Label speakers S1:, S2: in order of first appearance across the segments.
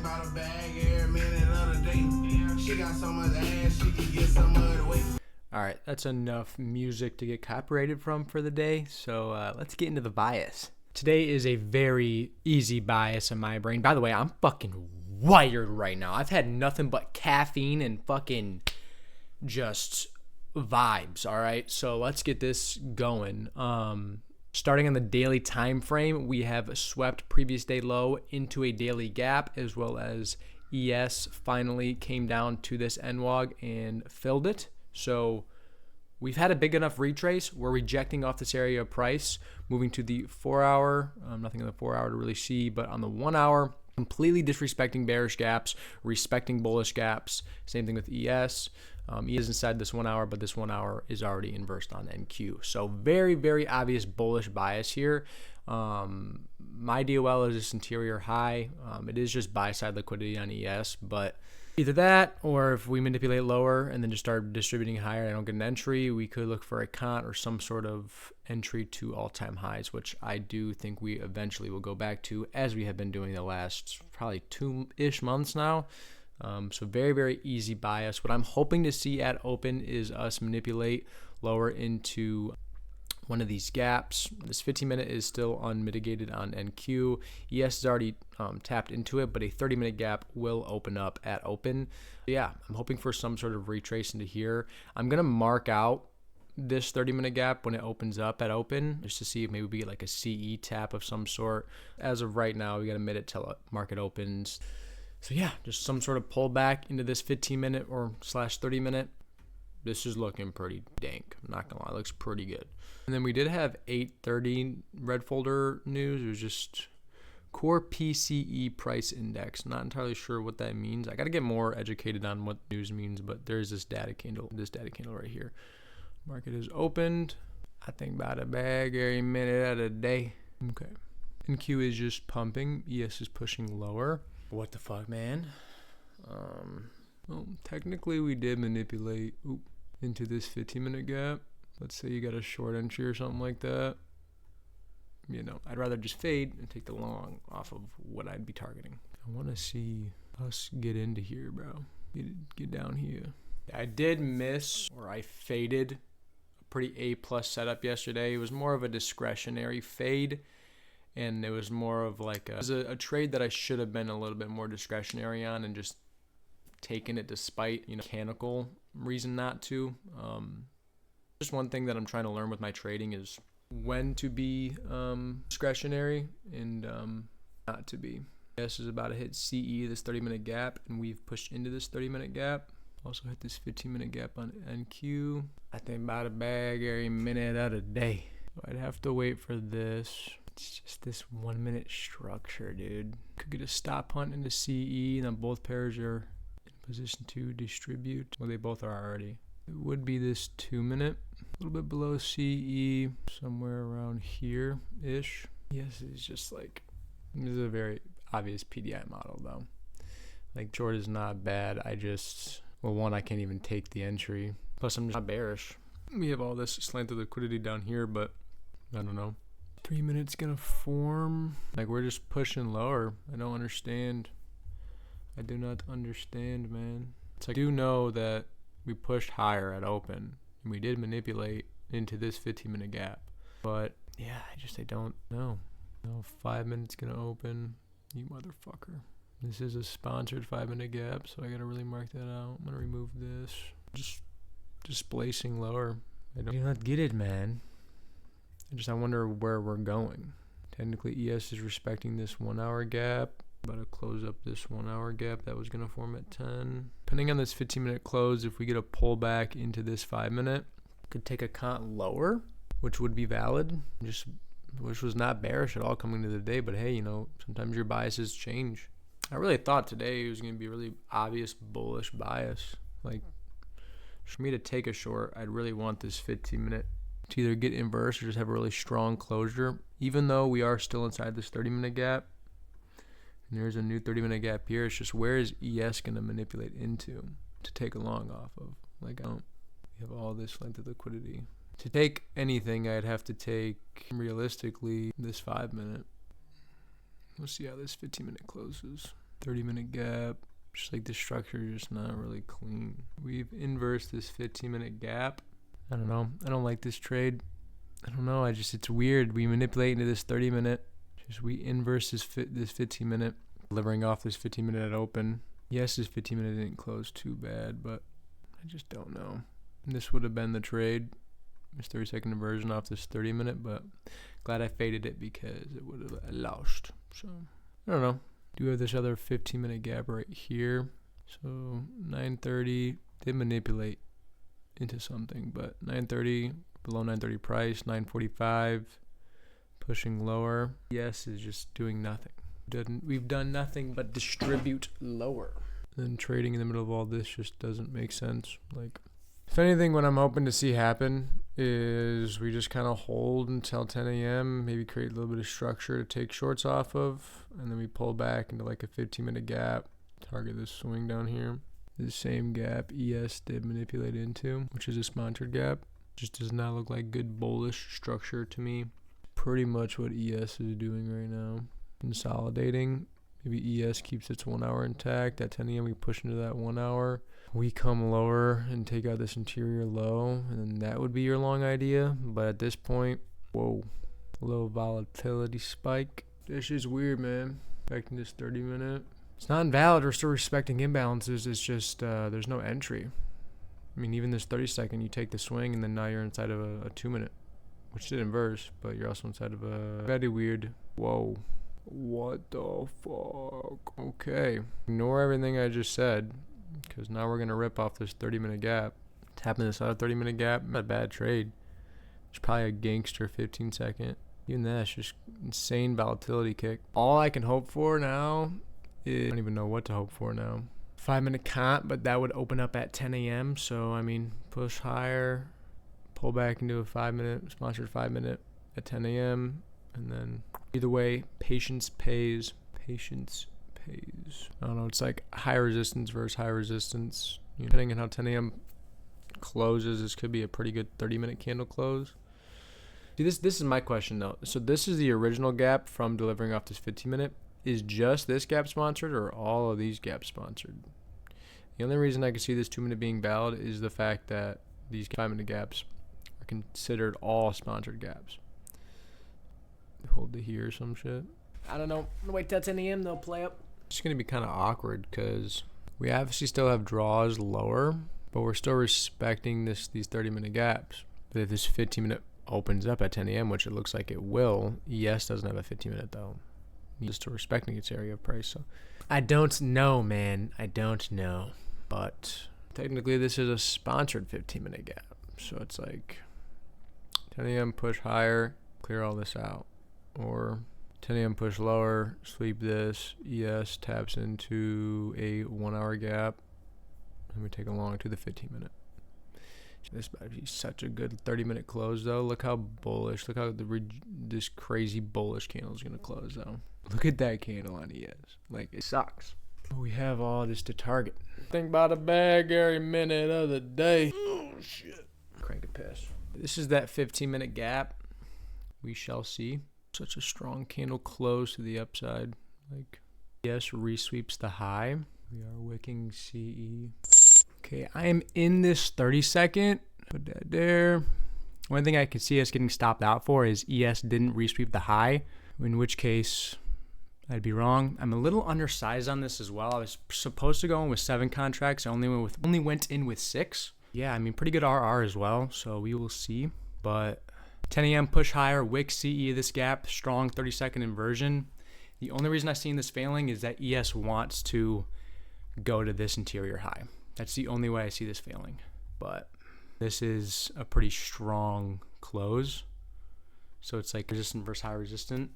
S1: about a bag every minute of the day. She got so much ass, she can get some of the weight.
S2: All right, that's enough music to get copyrighted from for the day. So let's get into the bias. Today is a very easy bias in my brain. By the way, I'm fucking wired right now. I've had nothing but caffeine and fucking just vibes. All right, so let's get this going. Starting on the daily time frame, we have swept previous day low into a daily gap, as well as ES finally came down to this NWOG and filled it. So we've had a big enough retrace. We're rejecting off this area of price, moving to the 4 hour. Nothing on the 4 hour to really see, but on the 1 hour, completely disrespecting bearish gaps, respecting bullish gaps. Same thing with ES. ES is inside this 1 hour, but this 1 hour is already inversed on NQ. So very, very obvious bullish bias here. My DOL is this interior high. It is just buy side liquidity on ES, but either that, or if we manipulate lower and then just start distributing higher, I don't get an entry, we could look for a cont or some sort of entry to all-time highs, which I do think we eventually will go back to, as we have been doing the last probably 2-ish months now. So very, very easy bias. What I'm hoping to see at open is us manipulate lower into one of these gaps. This 15-minute is still unmitigated on NQ. ES is already tapped into it, but a 30-minute gap will open up at open. Yeah, I'm hoping for some sort of retrace into here. I'm going to mark out this 30-minute gap when it opens up at open, just to see if maybe we get like a CE tap of some sort. As of right now, we got a minute till market opens. So yeah, just some sort of pullback into this 15-minute or slash 30-minute. This is looking pretty dank. I'm not gonna lie, it looks pretty good. And then we did have 8:30 red folder news. It was just core PCE price index. Not entirely sure what that means. I got to get more educated on what news means, but there's this data candle right here. Market is opened. I think about a bag every minute of the day. Okay. NQ is just pumping. ES is pushing lower. What the fuck, man? Well, technically we did manipulate into this 15-minute gap. Let's say you got a short entry or something like that. You know, I'd rather just fade and take the long off of what I'd be targeting. I want to see us get into here, bro. Get down here. I did miss, or I faded a pretty A+ setup yesterday. It was more of a discretionary fade. And it was more of like a trade that I should have been a little bit more discretionary on and just taken it despite, mechanical reason not to. Just one thing that I'm trying to learn with my trading is when to be discretionary and not to be. ES is about to hit CE, this 30-minute gap, and we've pushed into this 30-minute gap. Also hit this 15-minute gap on NQ. I think about a bag every minute of the day. I'd have to wait for this. It's just this 1 minute structure, dude. Could get a stop hunt into CE, and then both pairs are in position to distribute. Well, they both are already. It would be this 2 minute, a little bit below CE, somewhere around here-ish. Yes, it's just like, this is a very obvious PDI model, though. Like, short is not bad. One, I can't even take the entry. Plus, I'm just not bearish. We have all this slanted liquidity down here, but I don't know. 3 minutes gonna form. Like, we're just pushing lower. I don't understand. I do not understand, man. It's like, I do know that we pushed higher at open, and we did manipulate into this 15-minute gap. But yeah, I don't know. No, 5 minutes gonna open. You motherfucker. This is a sponsored 5-minute gap, so I gotta really mark that out. I'm gonna remove this. Just displacing lower. I do not get it, man. I wonder where we're going. Technically, ES is respecting this 1 hour gap. About to close up this 1 hour gap that was going to form at 10. Depending on this 15-minute close, if we get a pullback into this 5-minute, could take a cont lower, which would be valid, which was not bearish at all coming into the day. But hey, sometimes your biases change. I really thought today it was going to be a really obvious bullish bias. Like, for me to take a short, I'd really want this 15-minute to either get inverse or just have a really strong closure, even though we are still inside this 30-minute gap. And there's a new 30-minute gap here. It's just, where is ES going to manipulate into to take a long off of? Like, we have all this length of liquidity. To take anything, I'd have to take, realistically, this 5-minute. We'll see how this 15-minute closes. 30-minute gap. Just like the structure is just not really clean. We've inversed this 15-minute gap. I don't know. I don't like this trade. I don't know. It's weird. We manipulate into this 30-minute. We inverse this 15-minute, delivering off this 15-minute at open. Yes, this 15-minute didn't close too bad, but I just don't know. This would have been the trade. This 30-second inversion off this 30-minute, but glad I faded it because it would have lost. So, I don't know. Do have this other 15-minute gap right here. So 930 did manipulate into something, but 930 below 930 price, 945 pushing lower. Yes, is just doing nothing. We've done nothing but distribute lower. Then trading in the middle of all this just doesn't make sense. Like, if anything, what I'm hoping to see happen is we just kind of hold until 10 a.m., maybe create a little bit of structure to take shorts off of, and then we pull back into like a 15-minute gap, target this swing down here. The same gap ES did manipulate into, which is a sponsored gap. Just does not look like good bullish structure to me. Pretty much what ES is doing right now. Consolidating. Maybe ES keeps its 1 hour intact. At 10 a.m. we push into that 1 hour. We come lower and take out this interior low, and then that would be your long idea. But at this point, whoa, a little volatility spike. This is weird, man. Expecting this 30-minute. It's not invalid. We're still respecting imbalances. It's just there's no entry. I mean, even this 30-second, you take the swing, and then now you're inside of a 2-minute, which did inverse, but you're also inside of a very weird. Whoa. What the fuck? Okay. Ignore everything I just said, because now we're going to rip off this 30-minute gap. Tapping this other 30-minute gap, not a bad trade. It's probably a gangster 15-second. Even that's just insane volatility kick. All I can hope for now is, I don't even know what to hope for now. 5-minute comp, but that would open up at 10 a.m. So, I mean, push higher, pull back into a 5-minute, sponsored 5-minute at 10 a.m. And then either way, patience pays. Patience pays. I don't know. It's like high resistance versus high resistance. You know, depending on how 10 a.m. closes, this could be a pretty good 30-minute candle close. See, this is my question, though. So this is the original gap from delivering off this 15-minute. Is just this gap sponsored or all of these gaps sponsored? The only reason I can see this 2-minute being valid is the fact that these 5-minute gaps are considered all sponsored gaps. Hold to here or some shit. I don't know. I'm gonna wait till 10 a.m. They'll play up. It's gonna be kind of awkward because we obviously still have draws lower, but we're still respecting these 30-minute gaps. But if this 15-minute opens up at 10 a.m., which it looks like it will, ES doesn't have a 15-minute though. Just still respecting its area of price. So I don't know, man. I don't know. But technically this is a sponsored 15-minute gap. So it's like 10 a.m. push higher, clear all this out. Or 10 a.m. push lower, sweep this, ES taps into a 1 hour gap, and we take along to the 15-minute. This might be such a good 30-minute close, though. Look how bullish. Look how this crazy bullish candle is going to close, though. Look at that candle on ES. Like, it sucks. We have all this to target. Think about a bag every minute of the day. Oh, shit. Crank a piss. This is that 15-minute gap. We shall see. Such a strong candle close to the upside. Like, ES resweeps the high. We are wicking CE. Okay, I am in this 30-second. Put that there. One thing I can see us getting stopped out for is ES didn't resweep the high, in which case I'd be wrong. I'm a little undersized on this as well. I was supposed to go in with 7 contracts. I only went in with 6. Yeah, I mean, pretty good RR as well, so we will see. But 10 a.m. push higher, wick CE this gap, strong 30-second inversion. The only reason I've seen this failing is that ES wants to go to this interior high. That's the only way I see this failing. But this is a pretty strong close. So it's like resistant versus high resistant.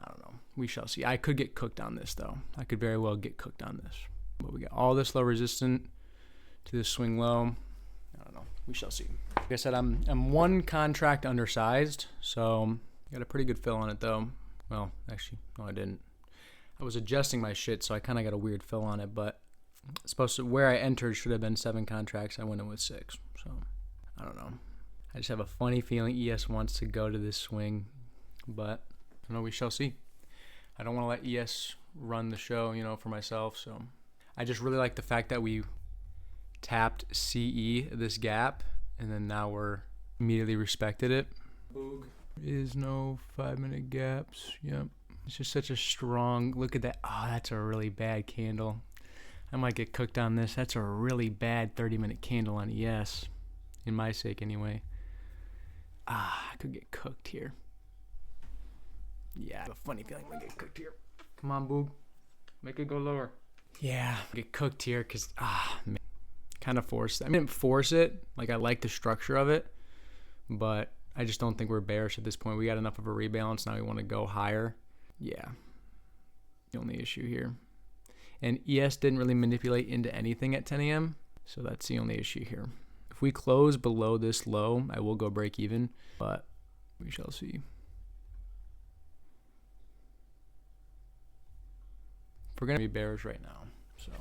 S2: I don't know. We shall see. I could get cooked on this, though. I could very well get cooked on this. But we got all this low resistant to this swing low. I don't know. We shall see. Like I said, I'm 1 contract undersized. So got a pretty good fill on it, though. Well, actually, no, I didn't. I was adjusting my shit, so I kind of got a weird fill on it. But supposed to, where I entered should have been 7 contracts. I went in with 6. So I don't know. I just have a funny feeling ES wants to go to this swing, but I don't know. We shall see. I don't want to let ES run the show, you know, for myself. So I just really like the fact that we tapped CE this gap, and then now we're immediately respected it. Boog. Is no 5-minute gaps. Yep. It's just such a strong, look at that. Oh, that's a really bad candle. I might get cooked on this. That's a really bad 30-minute candle on ES. In my sake, anyway. I could get cooked here. Yeah, I have a funny feeling I'm gonna get cooked here. Come on, Boog. Make it go lower. Yeah, get cooked here because, man. Kind of forced. I didn't force it. Like, I like the structure of it. But I just don't think we're bearish at this point. We got enough of a rebalance. Now we want to go higher. Yeah. The only issue here. And ES didn't really manipulate into anything at 10 a.m. So that's the only issue here. If we close below this low, I will go break even. But we shall see. We're going to be bearish right now. So,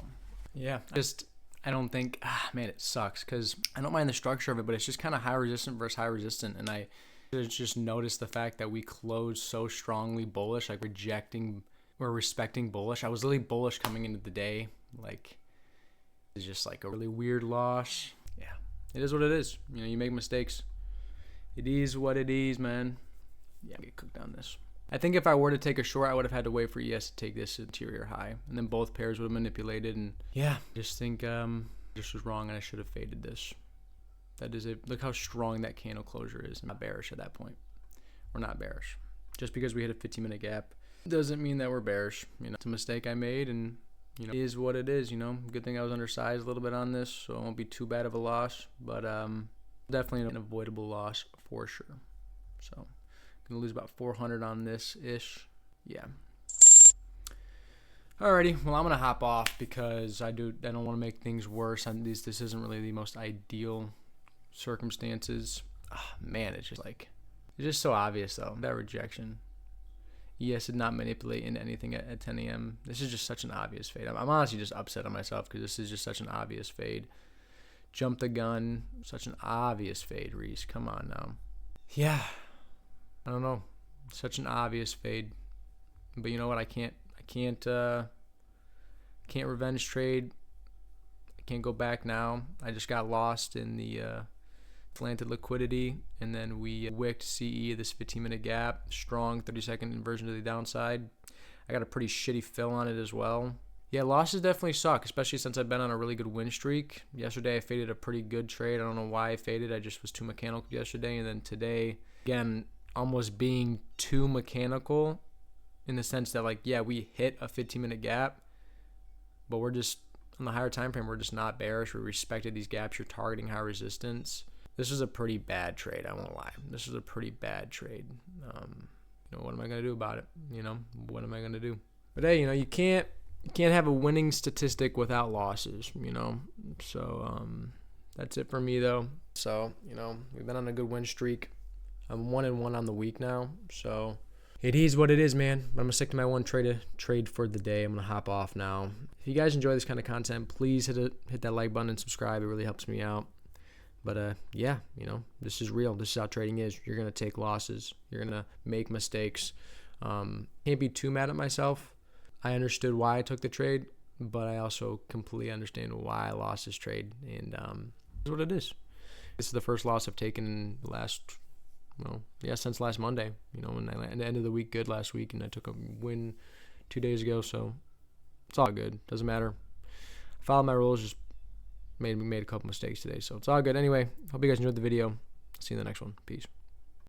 S2: yeah. I don't think, man, it sucks because I don't mind the structure of it, but it's just kind of high resistant versus high resistant. And I just noticed the fact that we closed so strongly bullish, like we're respecting bullish. I was really bullish coming into the day. Like, it's just like a really weird loss. Yeah, it is what it is. You know, you make mistakes. It is what it is, man. Yeah, I get cooked on this. I think if I were to take a short, I would have had to wait for ES to take this interior high, and then both pairs would have manipulated. And yeah, just think this was wrong, and I should have faded this. That is it. Look how strong that candle closure is. I'm not bearish at that point. We're not bearish. Just because we hit a 15-minute gap doesn't mean that we're bearish. You know, it's a mistake I made, and you know, it is what it is. You know, good thing I was undersized a little bit on this, so it won't be too bad of a loss. But definitely an avoidable loss for sure. So. Gonna lose about 400 on this ish. Yeah. Alrighty, well, I'm gonna hop off because I don't want to make things worse. This isn't really the most ideal circumstances. Man, it's just so obvious though, that rejection. ES did not manipulate into anything at 10 a.m. This is just such an obvious fade. I'm honestly just upset on myself because this is just such an obvious fade. Jump the gun, such an obvious fade, Reese. Come on now. Yeah. I don't know, such an obvious fade, but you know what? I can't revenge trade. I can't go back now. I just got lost in the slanted liquidity, and then we wicked CE this 15-minute gap, strong 30-second inversion to the downside. I got a pretty shitty fill on it as well. Yeah, losses definitely suck, especially since I've been on a really good win streak. Yesterday I faded a pretty good trade. I don't know why I faded. I just was too mechanical yesterday, and then today again. Almost being too mechanical in the sense that, like, yeah, we hit a 15-minute gap, but we're just on the higher time frame. We're just not bearish. We respected these gaps. You're targeting high resistance. This is a pretty bad trade. I won't lie. This is a pretty bad trade. You know, what am I gonna do about it? You know, what am I gonna do? But hey, you know, you can't have a winning statistic without losses. You know, so that's it for me though. So you know, we've been on a good win streak. I'm 1-1 on the week now, so it is what it is, man. But I'm gonna stick to my one trade for the day. I'm gonna hop off now. If you guys enjoy this kind of content, please hit that like button and subscribe. It really helps me out. But yeah, you know, this is real. This is how trading is. You're gonna take losses. You're gonna make mistakes. Can't be too mad at myself. I understood why I took the trade, but I also completely understand why I lost this trade, and that's what it is. This is the first loss I've taken in the last. Well, yeah, since last Monday, you know, when I ended the week good last week, and I took a win 2 days ago, so it's all good. Doesn't matter. Followed my rules, just made a couple mistakes today, so it's all good. Anyway, hope you guys enjoyed the video. See you in the next one. Peace.